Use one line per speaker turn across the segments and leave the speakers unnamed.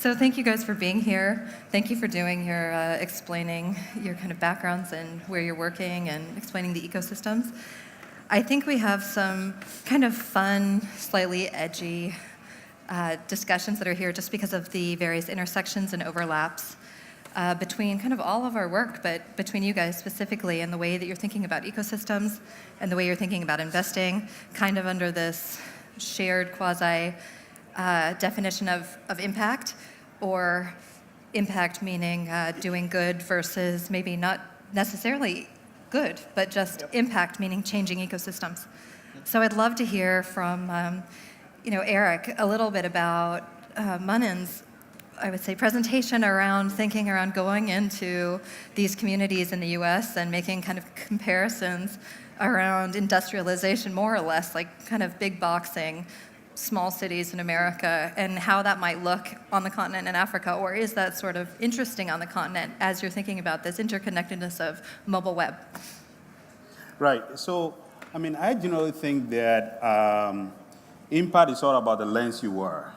So thank you guys for being here. Thank you for doing your explaining your kind of backgrounds and where you're working and explaining the ecosystems. I think we have some kind of fun, slightly edgy discussions that are here just because of the various intersections and overlaps between kind of all of our work, but between you guys specifically and the way that you're thinking about ecosystems and the way you're thinking about investing, kind of under this shared quasi definition of impact, or impact meaning doing good versus maybe not necessarily good, but just impact meaning changing ecosystems. So I'd love to hear from Eric a little bit about Manen's, I would say, presentation around thinking around going into these communities in the US and making kind of comparisons around industrialization, more or less, like kind of big boxing small cities in America, and how that might look on the continent in Africa, or is that sort of interesting on the continent as you're thinking about this interconnectedness of mobile web?
Right. So, I generally think that impact is all about the lens you are,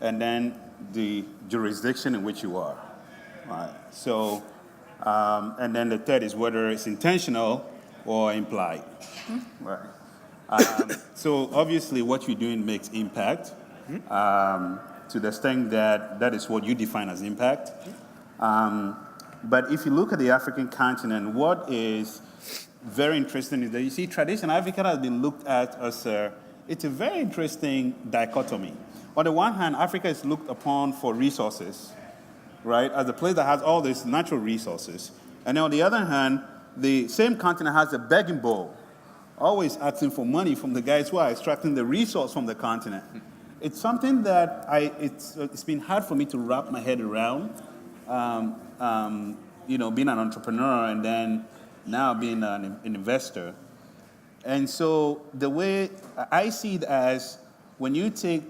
and then the jurisdiction in which you are. Right. So, and then the third is whether it's intentional or implied. Mm-hmm. Right. So obviously what you're doing makes impact to the extent that that is what you define as impact. But if you look at the African continent, what is very interesting is that you see traditional Africa has been looked at as it's a very interesting dichotomy. On the one hand, Africa is looked upon for resources, right, as a place that has all these natural resources. And then on the other hand, the same continent has a begging bowl, always asking for money from the guys who are extracting the resource from the continent. It's something that it's been hard for me to wrap my head around, being an entrepreneur and then now being an investor. And so the way I see it as, when you take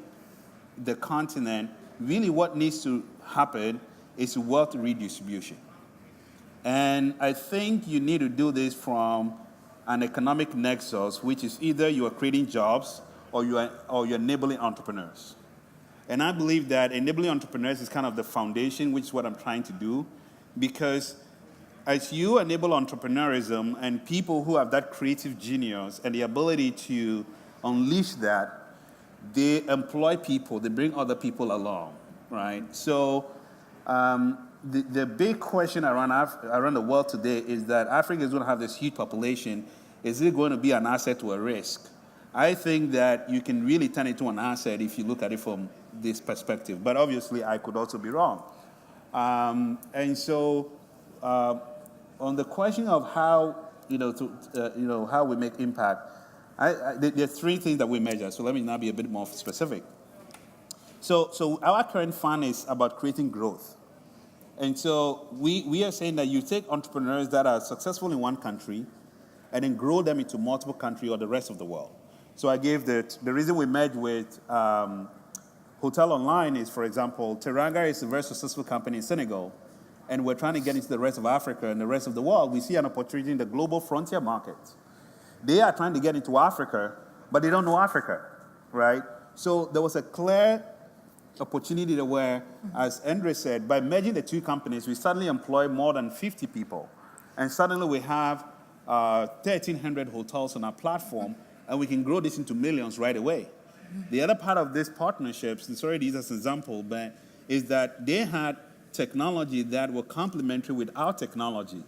the continent, really what needs to happen is wealth redistribution. And I think you need to do this from an economic nexus, which is either you are creating jobs or you're enabling entrepreneurs. And I believe that enabling entrepreneurs is kind of the foundation, which is what I'm trying to do, because as you enable entrepreneurism and people who have that creative genius and the ability to unleash that, they employ people, they bring other people along, right? So the big question around the world today is that Africa is going to have this huge population. Is it going to be an asset or a risk? I think that you can really turn it into an asset if you look at it from this perspective. But obviously, I could also be wrong. And so, on the question of how how we make impact, there are three things that we measure. So let me now be a bit more specific. So our current fund is about creating growth. And so we are saying that you take entrepreneurs that are successful in one country and then grow them into multiple countries or the rest of the world. So I gave the reason we merged with Hotel Online is, for example, Teranga is a very successful company in Senegal, and we're trying to get into the rest of Africa and the rest of the world. We see an opportunity in the global frontier market. They are trying to get into Africa, but they don't know Africa, right? So there was a clear opportunity where, as Andre said, by merging the two companies, we suddenly employ more than 50 people. And suddenly we have 1,300 hotels on our platform, and we can grow this into millions right away. The other part of this partnerships, and sorry to use as an example, but is that they had technology that were complementary with our technology.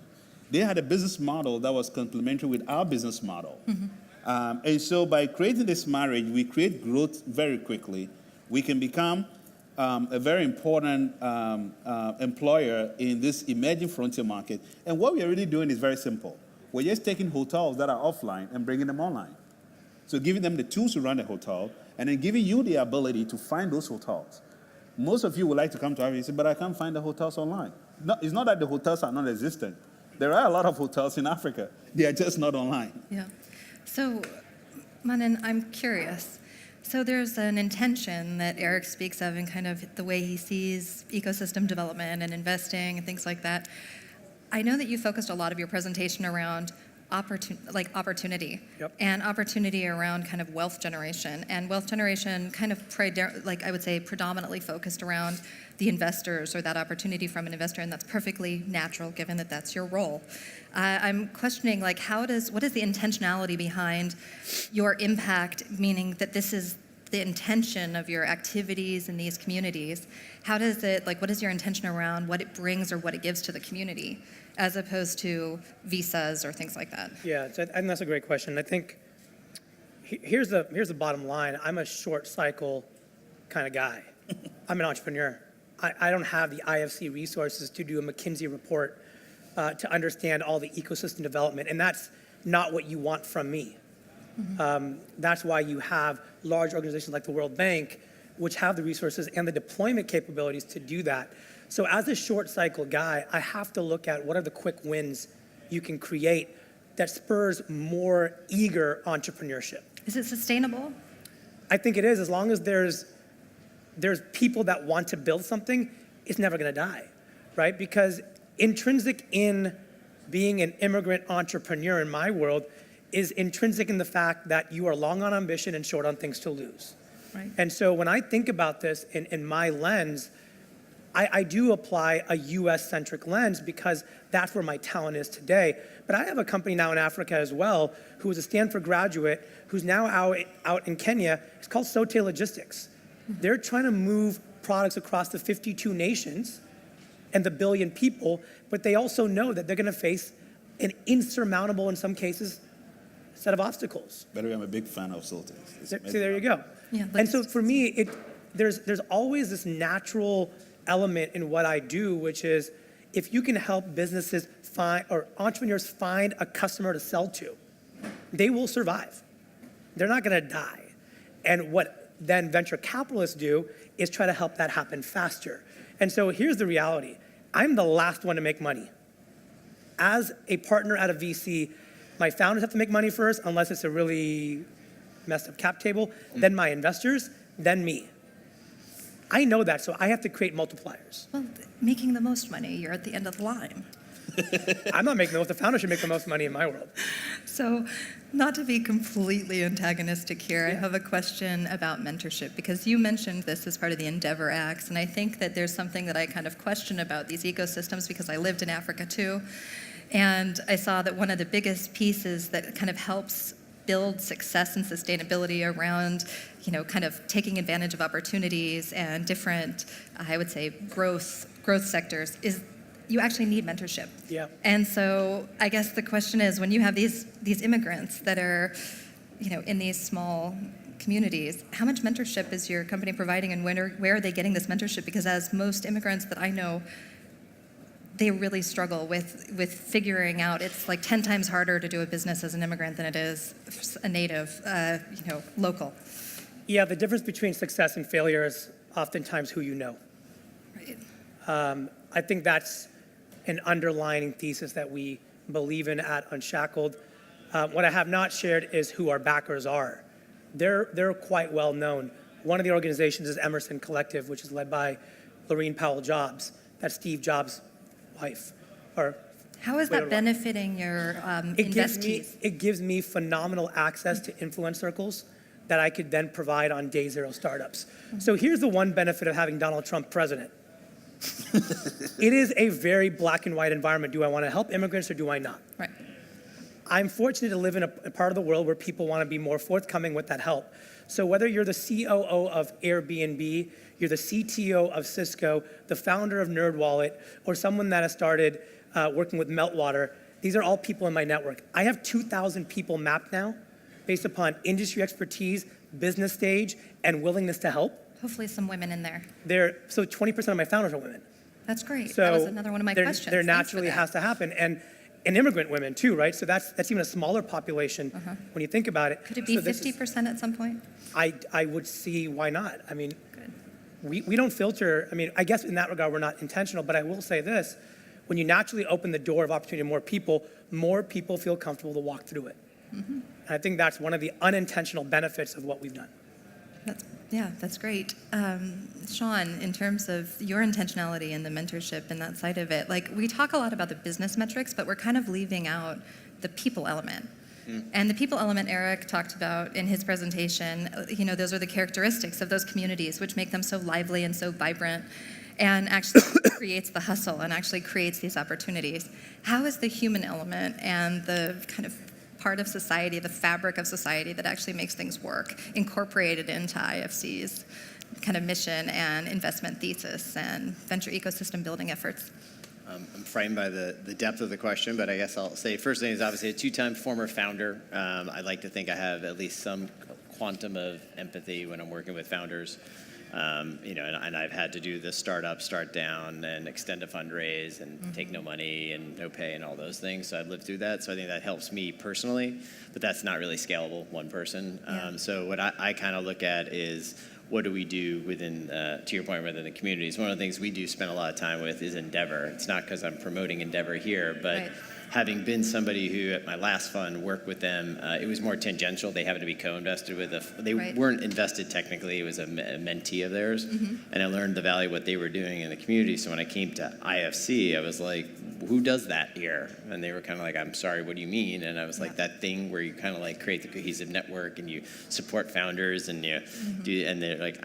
They had a business model that was complementary with our business model. Mm-hmm. And so by creating this marriage, we create growth very quickly. We can become a very important employer in this emerging frontier market. And what we are really doing is very simple. We're just taking hotels that are offline and bringing them online. So giving them the tools to run a hotel, and then giving you the ability to find those hotels. Most of you would like to come to Africa and say, but I can't find the hotels online. No, it's not that the hotels are non-existent. There are a lot of hotels in Africa. They are just not online.
Yeah. So, Manen, I'm curious. So there's an intention that Eric speaks of in kind of the way he sees ecosystem development and investing and things like that. I know that you focused a lot of your presentation around opportunity,
Yep.
and opportunity around kind of wealth generation, and wealth generation kind of I would say predominantly focused around the investors or that opportunity from an investor, and that's perfectly natural given that that's your role. I'm questioning what is the intentionality behind your impact, meaning that this is the intention of your activities in these communities. How does it, what is your intention around what it brings or what it gives to the community, as opposed to visas or things like that?
Yeah, and that's a great question. I think here's the bottom line. I'm a short cycle kind of guy. I'm an entrepreneur. I don't have the IFC resources to do a McKinsey report to understand all the ecosystem development, and that's not what you want from me. That's why you have large organizations like the World Bank, which have the resources and the deployment capabilities to do that. So as a short cycle guy, I have to look at what are the quick wins you can create that spurs more eager entrepreneurship.
Is it sustainable?
I think it is. As long as there's people that want to build something, it's never going to die, right? Because intrinsic in being an immigrant entrepreneur in my world is intrinsic in the fact that you are long on ambition and short on things to lose.
Right.
And so when I think about this in my lens, I do apply a US-centric lens because that's where my talent is today. But I have a company now in Africa as well who is a Stanford graduate who's now out in Kenya. It's called Sote Logistics. They're trying to move products across the 52 nations and the billion people, but they also know that they're going to face an insurmountable, in some cases, set of obstacles.
By the way, I'm a big fan of Sultans.
See, there you go.
Yeah,
and so for me, there's always this natural element in what I do, which is if you can help businesses find, or entrepreneurs find a customer to sell to, they will survive. They're not going to die. And what then venture capitalists do is try to help that happen faster. And so here's the reality. I'm the last one to make money. As a partner at a VC, my founders have to make money first, unless it's a really messed up cap table, then my investors, then me. I know that, so I have to create multipliers.
Well, making the most money, you're at the end of the line.
I'm not making the most, the founder should make the most money in my world.
So, not to be completely antagonistic here, I have a question about mentorship, because you mentioned this as part of the Endeavor Acts, and I think that there's something that I kind of question about these ecosystems because I lived in Africa too, and I saw that one of the biggest pieces that kind of helps build success and sustainability around, kind of taking advantage of opportunities and different, I would say, growth sectors is you actually need mentorship.
Yeah.
And so I guess the question is, when you have these immigrants that are, in these small communities, how much mentorship is your company providing, and where are they getting this mentorship? Because as most immigrants that I know, they really struggle with figuring out, it's like 10 times harder to do a business as an immigrant than it is a native, local.
Yeah, the difference between success and failure is oftentimes who you know.
Right.
I think that's an underlying thesis that we believe in at Unshackled. What I have not shared is who our backers are. They're quite well known. One of the organizations is Emerson Collective, which is led by Laurene Powell Jobs. That's Steve Jobs' wife.
How is that benefiting your investees?
It gives me phenomenal access to influence circles that I could then provide on day zero startups. So here's the one benefit of having Donald Trump president. It is a very black and white environment. Do I want to help immigrants or do I not?
Right.
I'm fortunate to live in a part of the world where people want to be more forthcoming with that help. So whether you're the COO of Airbnb, you're the CTO of Cisco, the founder of NerdWallet, or someone that has started working with Meltwater, these are all people in my network. I have 2,000 people mapped now based upon industry expertise, business stage, and willingness to help.
Hopefully some women in there.
So 20% of my founders are women.
That's great.
So
that was another one of my questions.
There
Thanks
naturally
for that.
has to happen. And immigrant women too, right? So that's even a smaller population when you think about it.
Could it be
So
50% at some point?
I would see why not. I mean,
Good.
we don't filter. I mean, I guess in that regard, we're not intentional, but I will say this. When you naturally open the door of opportunity to more people feel comfortable to walk through it. And I think that's one of the unintentional benefits of what we've done.
That's great. Sean, in terms of your intentionality and the mentorship and that side of it, like we talk a lot about the business metrics, but we're kind of leaving out the people element. And the people element Eric talked about in his presentation, those are the characteristics of those communities which make them so lively and so vibrant and actually creates the hustle and actually creates these opportunities. How is the human element and the kind of part of society, the fabric of society that actually makes things work, incorporated into IFC's kind of mission and investment thesis and venture ecosystem building efforts?
I'm frightened by the depth of the question, but I guess I'll say first thing is obviously a two-time former founder. I'd like to think I have at least some quantum of empathy when I'm working with founders. And I've had to do the startup, start down, and extend a fundraise, and take no money and no pay and all those things. So I've lived through that. So I think that helps me personally, but that's not really scalable, one person.
Yeah.
So what I kind of look at is, what do we do within, to your point, within the communities? One of the things we do spend a lot of time with is Endeavor. It's not because I'm promoting Endeavor here, but
Right.
having been somebody who at my last fund worked with them, it was more tangential. They happened to be co-invested with they
Right.
weren't invested technically. It was a mentee of theirs. And I learned the value of what they were doing in the community. So when I came to IFC, I was like, who does that here? And they were kind of like, I'm sorry, what do you mean? And I was like, that thing where you kind of like create the cohesive network and you support founders and you do, and they're like,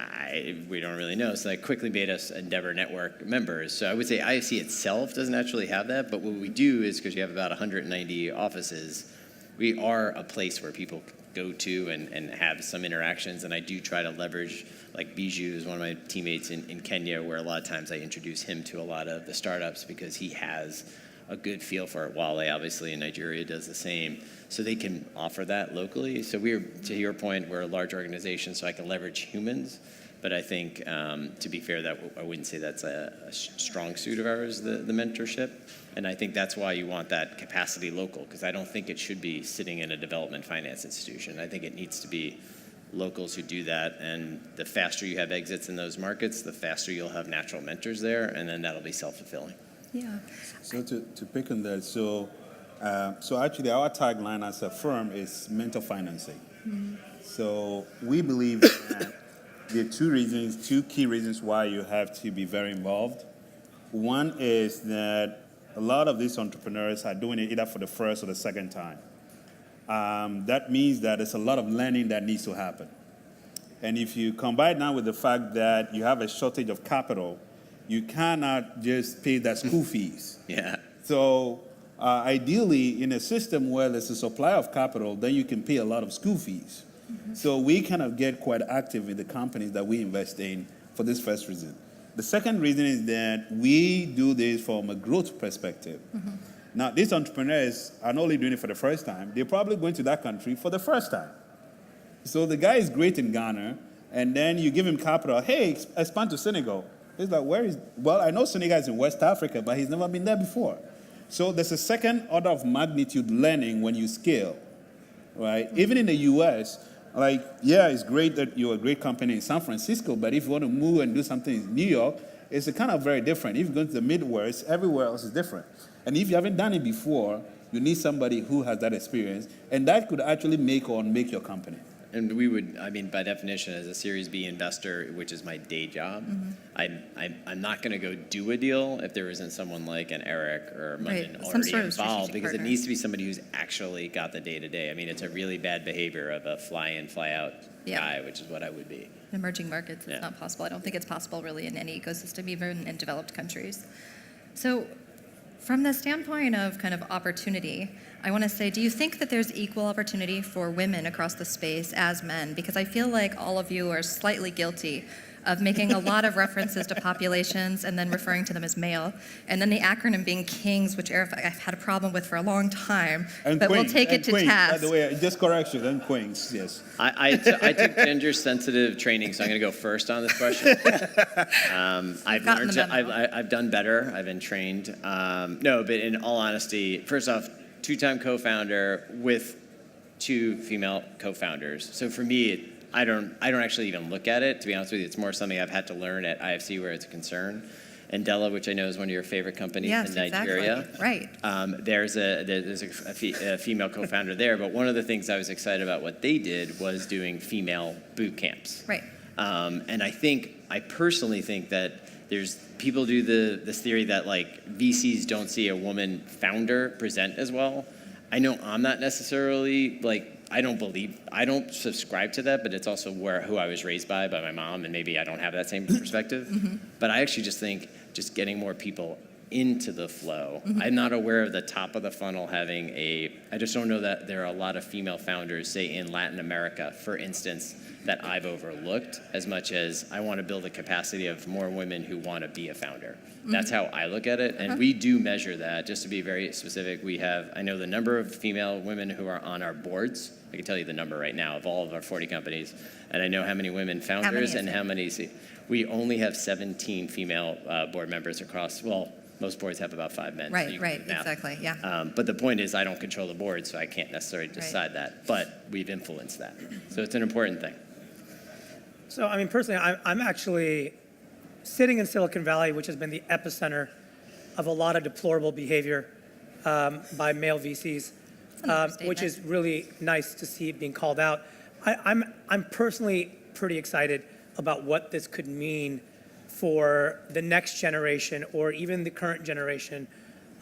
we don't really know. So they quickly made us Endeavor Network members. So I would say IFC itself doesn't actually have that, but what we do is, because you have about 190 offices, we are a place where people go to and have some interactions, and I do try to leverage, like Bijou is one of my teammates in Kenya, where a lot of times I introduce him to a lot of the startups because he has a good feel for it. Wale, obviously, in Nigeria does the same, so they can offer that locally. So to your point, we're a large organization, so I can leverage humans, but I think, to be fair, that I wouldn't say that's a strong suit of ours, the mentorship. And I think that's why you want that capacity local, because I don't think it should be sitting in a development finance institution. I think it needs to be locals who do that. And the faster you have exits in those markets, the faster you'll have natural mentors there, and then that'll be self-fulfilling.
Yeah.
So to pick on that, so actually our tagline as a firm is mentor financing. So we believe that there are two key reasons why you have to be very involved. One is that a lot of these entrepreneurs are doing it either for the first or the second time. That means that there's a lot of learning that needs to happen. And if you combine that with the fact that you have a shortage of capital, you cannot just pay their school fees.
Yeah.
So ideally, in a system where there's a supply of capital, then you can pay a lot of school fees. So we kind of get quite active in the companies that we invest in for this first reason. The second reason is that we do this from a growth perspective. Now, these entrepreneurs are not only doing it for the first time, they're probably going to that country for the first time. So the guy is great in Ghana, and then you give him capital. Hey, expand to Senegal. He's like, well, I know Senegal is in West Africa, but he's never been there before. So there's a second order of magnitude learning when you scale, right? Even in the US, like, yeah, it's great that you're a great company in San Francisco, but if you want to move and do something in New York, it's kind of very different. If you go to the Midwest, everywhere else is different. And if you haven't done it before, you need somebody who has that experience, and that could actually make or unmake your company.
And we would, I mean, by definition, as a Series B investor, which is my day job, I'm not going to go do a deal if there isn't someone like an Eric or Munden already involved, because it needs to be somebody who's actually got the day-to-day. I mean, it's a really bad behavior of a fly-in, fly-out guy, which is what I would be.
In emerging markets, it's not possible. I don't think it's possible really in any ecosystem, even in developed countries. So from the standpoint of kind of opportunity, I want to say, do you think that there's equal opportunity for women across the space as men? Because I feel like all of you are slightly guilty of making a lot of references to populations and then referring to them as male. And then the acronym being KINGS, which I've had a problem with for a long time,
and
but
Queens,
we'll take it to
Queens,
task.
By the way, just correction, and Queens, yes.
I took gender-sensitive training, so I'm going to go first on this question. I've done better. I've been trained. No, but in all honesty, first off, two-time co-founder with two female co-founders. So for me, I don't actually even look at it, to be honest with you. It's more something I've had to learn at IFC where it's a concern. And Della, which I know is one of your favorite companies in Nigeria.
Exactly. Right.
There's a female co-founder there, but one of the things I was excited about what they did was doing female boot camps.
Right.
And I personally think that there's people do this theory that like VCs don't see a woman founder present as well. I know I'm not necessarily like, I don't subscribe to that, but it's also who I was raised by my mom, and maybe I don't have that same perspective. But I actually just think just getting more people into the flow. I'm not aware of the top of the funnel I just don't know that there are a lot of female founders, say in Latin America, for instance, that I've overlooked as much as I want to build a capacity of more women who want to be a founder. That's how I look at it. And we do measure that. Just to be very specific, I know the number of female women who are on our boards. I can tell you the number right now of all of our 40 companies. And I know how many women founders and how many. We only have 17 female board members across, well, most boards have about 5 men.
Right,
so
right, exactly, yeah.
But the point is I don't control the board, so I can't necessarily decide that. But we've influenced that. So it's an important thing.
So, I mean, personally, I'm actually sitting in Silicon Valley, which has been the epicenter of a lot of deplorable behavior by male VCs, which is really nice to see it being called out. I'm personally pretty excited about what this could mean for the next generation or even the current generation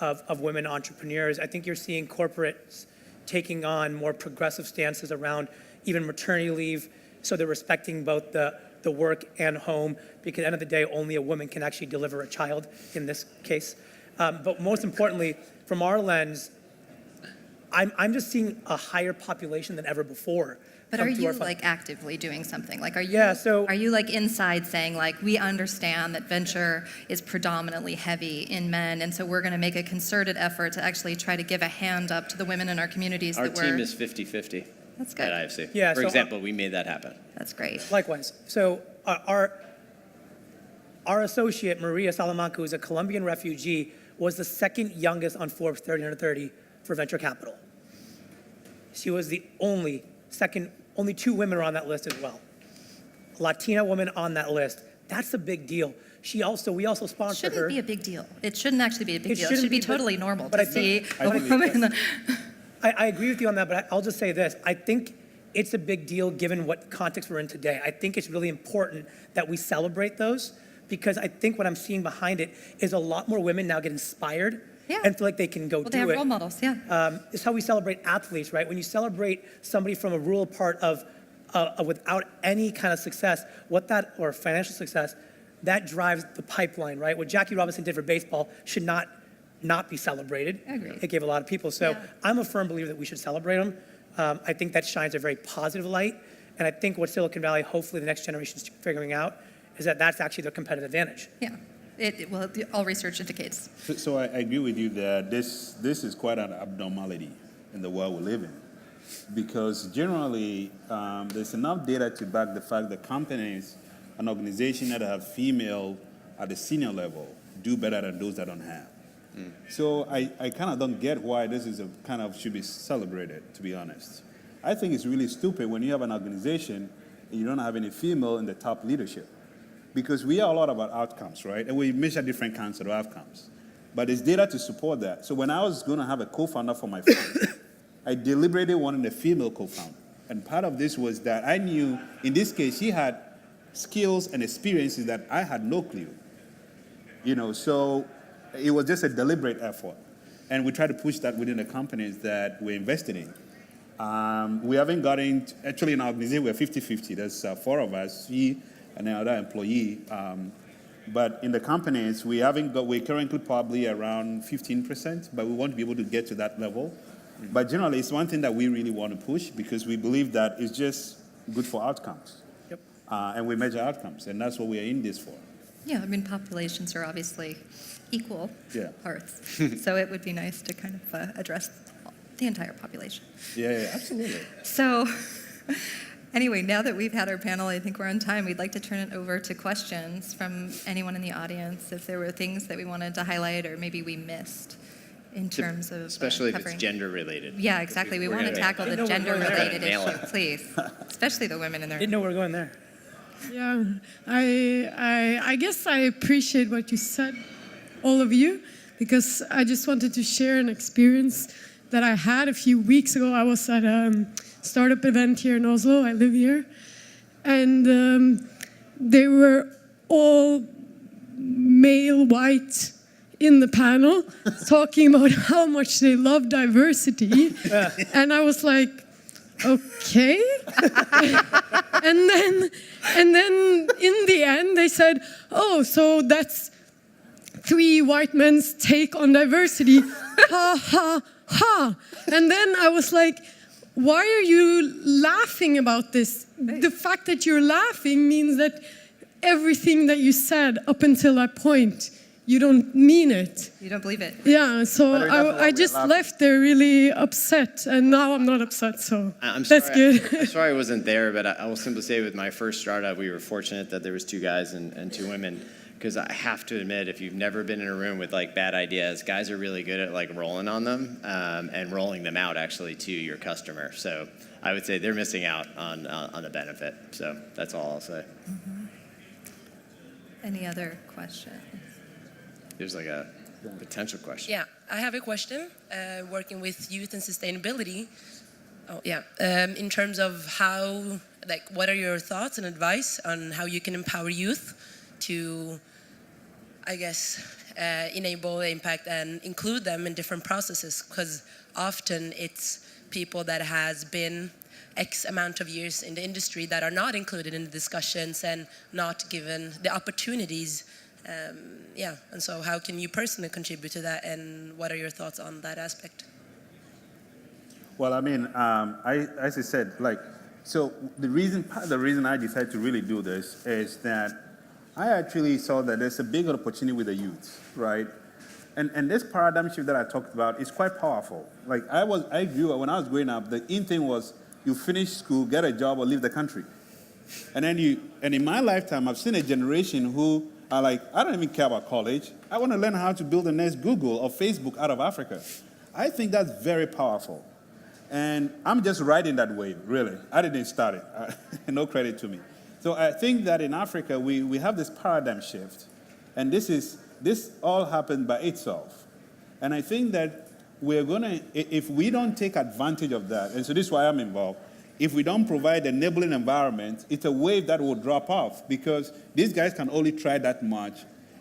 of women entrepreneurs. I think you're seeing corporates taking on more progressive stances around even maternity leave, so they're respecting both the work and home, because at the end of the day, only a woman can actually deliver a child in this case. But most importantly, from our lens, I'm just seeing a higher population than ever before.
But are you like actively doing something? Like, are you like inside saying like, we understand that venture is predominantly heavy in men, and so we're going to make a concerted effort to actually try to give a hand up to the women in our communities
Our team is 50-50.
That's good.
At IFC.
Yeah,
For
so,
example, we made that happen.
That's great.
Likewise. So our associate, Maria Salamanca, who's a Colombian refugee, was the second youngest on Forbes 30 under 30 for venture capital. She was the only 2 women are on that list as well. A Latina woman on that list. That's a big deal. We also sponsor her.
Shouldn't be a big deal. It shouldn't actually be a big deal. It
shouldn't
should be
be,
totally normal
but
to
I think-
see a woman in the...
I agree with you on that, but I'll just say this. I think it's a big deal given what context we're in today. I think it's really important that we celebrate those, because I think what I'm seeing behind it is a lot more women now get inspired and feel like they can go do it.
Well, they have role models, yeah.
It's how we celebrate athletes, right? When you celebrate somebody from a rural part of without any kind of success, or financial success, that drives the pipeline, right? What Jackie Robinson did for baseball should not be celebrated.
I agree.
It gave a lot of people. So I'm a firm believer that we should celebrate them. I think that shines a very positive light. And I think what Silicon Valley, hopefully the next generation is figuring out, is that that's actually their competitive advantage.
Yeah. Well, all research indicates.
So I agree with you that this is quite an abnormality in the world we live in, because generally there's enough data to back the fact that companies and organizations that have female at the senior level do better than those that don't have. So I kind of don't get why this is should be celebrated, to be honest. I think it's really stupid when you have an organization and you don't have any female in the top leadership, because we are a lot about outcomes, right? And we measure different kinds of outcomes. But there's data to support that. So when I was going to have a co-founder for my fund, I deliberately wanted a female co-founder. And part of this was that I knew, in this case, she had skills and experiences that I had no clue. So it was just a deliberate effort. And we try to push that within the companies that we're invested in. We haven't gotten, actually in our organization, we're 50-50. There's 4 of us, she and another employee. But in the companies, we're currently probably around 15%, but we want to be able to get to that level. But generally, it's one thing that we really want to push, because we believe that it's just good for outcomes.
Yep.
And we measure outcomes, and that's what we are in this for.
Yeah, I mean, populations are obviously equal parts. So it would be nice to kind of address the entire population.
Yeah, absolutely.
So anyway, now that we've had our panel, I think we're on time. We'd like to turn it over to questions from anyone in the audience, if there were things that we wanted to highlight or maybe we missed in terms of
especially if
covering.
it's gender related.
Yeah, exactly. We want to tackle the gender-related issue, please, especially the women in there.
Didn't know we were going there.
Yeah, I guess I appreciate what you said, all of you, because I just wanted to share an experience that I had a few weeks ago. I was at a startup event here in Oslo. I live here. And they were all male, white in the panel talking about how much they love diversity. And I was like, okay. and then in the end they said, oh, so that's 3 white men's take on diversity. Ha ha ha. And then I was like, why are you laughing about this? The fact that you're laughing means that everything that you said up until that point, you don't mean it.
You don't believe it.
Yeah, so
But that's why
I
we're
just
laughing.
left there really upset, and now I'm not upset, so
I'm
that's
sorry,
good.
I'm sorry I wasn't there, but I will simply say with my first startup, we were fortunate that there was 2 guys and 2 women. Because I have to admit, if you've never been in a room with like bad ideas, guys are really good at like rolling on them and rolling them out actually to your customer. So I would say they're missing out on the benefit. So that's all I'll say.
Any other questions?
There's like a potential question.
Yeah, I have a question. Working with youth and sustainability. Oh yeah. In terms of how, like, what are your thoughts and advice on how you can empower youth to, I guess, enable impact and include them in different processes? Because often it's people that has been X amount of years in the industry that are not included in the discussions and not given the opportunities. And so how can you personally contribute to that, and what are your thoughts on that aspect?
Well, I mean, as I said, like, so part of the reason I decided to really do this is that I actually saw that there's a big opportunity with the youth, right? And this paradigm shift that I talked about is quite powerful. Like, I grew up, when I was growing up, the in thing was you finish school, get a job, or leave the country. And in my lifetime, I've seen a generation who are like, I don't even care about college. I want to learn how to build the next Google or Facebook out of Africa. I think that's very powerful. And I'm just riding that wave, really. I didn't start it. No credit to me. So I think that in Africa, we have this paradigm shift. And this all happened by itself. And I think that we're going to, if we don't take advantage of that, and so this is why I'm involved, if we don't provide an enabling environment, it's a wave that will drop off, because these guys can only try that much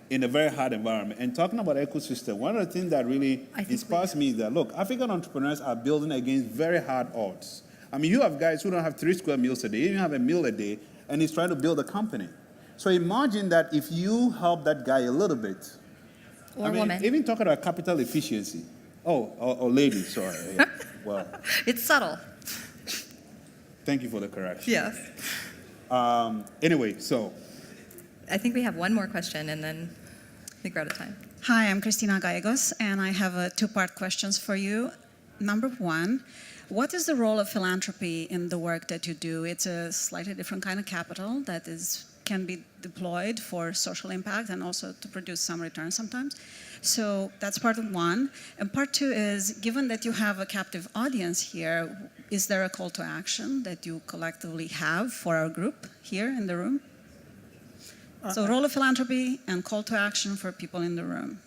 in a very hard environment. And talking about ecosystem, one of the things that really inspires me is that, look, African entrepreneurs are building against very hard odds. I mean, you have guys who don't have 3 square meals a day, you even have a meal a day, and he's trying to build a company. So imagine that if you help that guy a little bit.
Or woman.
Even talking about capital efficiency. Or lady, sorry. Yeah. Well,
It's subtle.
thank you for the correction.
Yes.
Anyway, so.
I think we have one more question, and then I think we're out of time.
Hi, I'm Cristina Gallegos, and I have 2-part questions for you. Number 1, what is the role of philanthropy in the work that you do? It's a slightly different kind of capital that can be deployed for social impact and also to produce some return sometimes. So that's part 1. And part 2 is, given that you have a captive audience here, is there a call to action that you collectively have for our group here in the room? So role of philanthropy and call to action for people in the room.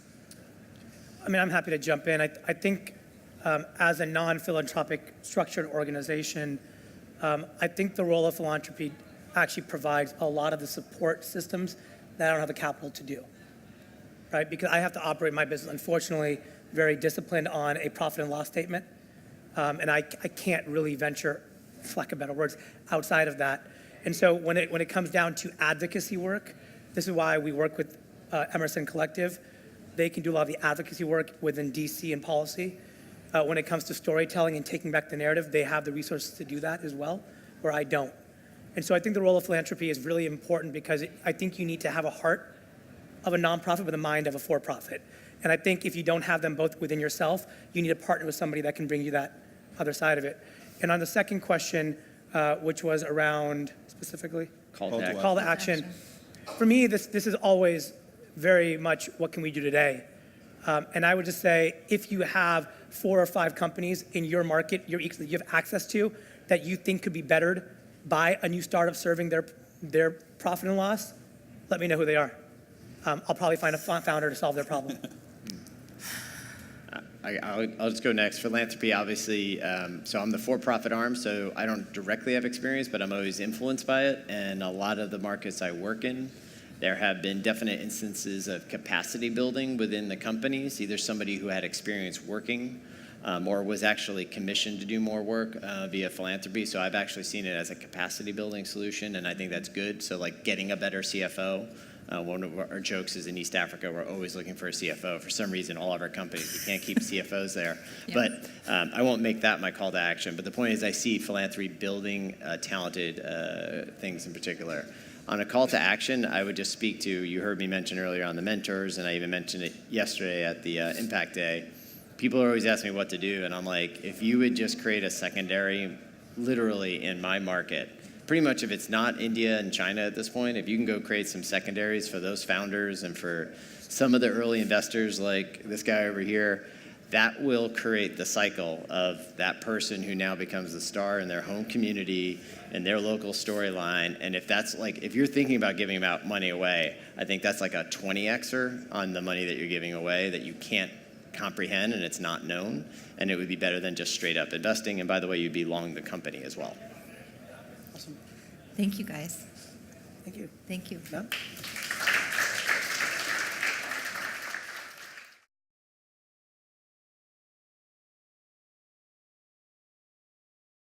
I mean, I'm happy to jump in. I think as a non-philanthropic structured organization, I think the role of philanthropy actually provides a lot of the support systems that I don't have the capital to do, right? Because I have to operate my business, unfortunately, very disciplined on a profit and loss statement. And I can't really venture, for lack of better words, outside of that. And so when it comes down to advocacy work, this is why we work with Emerson Collective. They can do a lot of the advocacy work within DC and policy. When it comes to storytelling and taking back the narrative, they have the resources to do that as well, where I don't. And so I think the role of philanthropy is really important, because I think you need to have a heart of a nonprofit with a mind of a for-profit. And I think if you don't have them both within yourself, you need to partner with somebody that can bring you that other side of it. And on the second question, which was around specifically?
Call to action.
Call to action. For me, this is always very much what can we do today. And I would just say, if you have 4 or 5 companies in your market you have access to that you think could be bettered by a new startup serving their profit and loss, let me know who they are. I'll probably find a founder to solve their problem.
I'll just go next. Philanthropy, obviously, so I'm the for-profit arm, so I don't directly have experience, but I'm always influenced by it. And a lot of the markets I work in, There have been definite instances of capacity building within the companies, either somebody who had experience working or was actually commissioned to do more work via philanthropy. So I've actually seen it as a capacity building solution, and I think that's good. So like getting a better CFO. One of our jokes is in East Africa, we're always looking for a CFO. For some reason, all of our companies, we can't keep CFOs there.
Yeah.
But I won't make that my call to action. But the point is I see philanthropy building talented things in particular. On a call to action, I would just speak to, you heard me mention earlier on the mentors, and I even mentioned it yesterday at the Impact Day. People are always asking me what to do, and I'm like, if you would just create a secondary, literally in my market, pretty much if it's not India and China at this point, if you can go create some secondaries for those founders and for some of the early investors like this guy over here, that will create the cycle of that person who now becomes the star in their home community and their local storyline. And if that's like, if you're thinking about giving out money away, I think that's like a 20xer on the money that you're giving away that you can't comprehend and it's not known. And it would be better than just straight up investing. And by the way, you'd be long the company as well.
Awesome.
Thank you, guys.
Thank you.
Thank you.
Yeah.